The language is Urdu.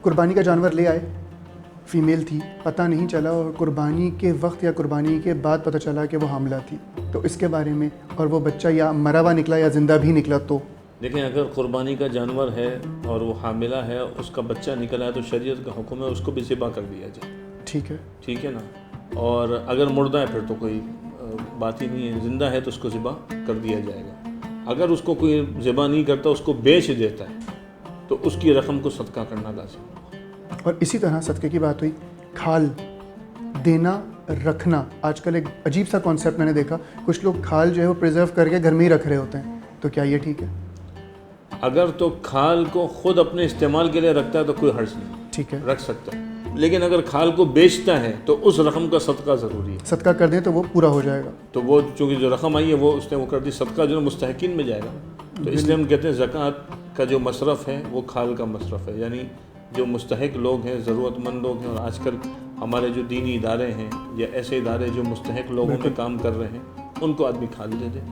قربانی کا جانور لے آئے، فیمیل تھی، پتہ نہیں چلا اور قربانی کے وقت یا قربانی کے بعد پتہ چلا کہ وہ حاملہ تھی، تو اس کے بارے میں، اور وہ بچہ یا مرا ہوا نکلا یا زندہ بھی نکلا تو؟ دیکھیں، اگر قربانی کا جانور ہے اور وہ حاملہ ہے، اس کا بچہ نکلا ہے، تو شریعت کا حکم ہے اس کو بھی ذبح کر دیا جائے۔ ٹھیک ہے نا؟ اور اگر مردہ ہے پھر تو کوئی بات ہی نہیں ہے، زندہ ہے تو اس کو ذبح کر دیا جائے گا۔ اگر اس کو کوئی ذبح نہیں کرتا، اس کو بیچ دیتا ہے، تو اس کی رقم کو صدقہ کرنا لازم ہے۔ اور اسی طرح صدقے کی بات ہوئی، کھال دینا رکھنا، آج کل ایک عجیب سا کانسیپٹ میں نے دیکھا، کچھ لوگ کھال جو ہے وہ پریزرو کر کے گھر میں ہی رکھ رہے ہوتے ہیں، تو کیا یہ ٹھیک ہے؟ اگر تو کھال کو خود اپنے استعمال کے لیے رکھتا ہے تو کوئی حرج نہیں، ٹھیک ہے، رکھ سکتا ہے، لیکن اگر کھال کو بیچتا ہے تو اس رقم کا صدقہ ضروری ہے۔ صدقہ کر دیں تو وہ پورا ہو جائے گا، تو وہ چونکہ جو رقم آئی ہے وہ اس نے وہ کر دی، صدقہ جو ہے مستحقین میں جائے گا۔ تو اس لیے ہم کہتے ہیں زکوٰۃ کا جو مصرف ہے وہ کھال کا مصرف ہے، یعنی جو مستحق لوگ ہیں، ضرورت مند لوگ ہیں، اور آج کل ہمارے جو دینی ادارے ہیں یا ایسے ادارے جو مستحق لوگوں میں کام کر رہے ہیں، ان کو آدمی کھال دے دے۔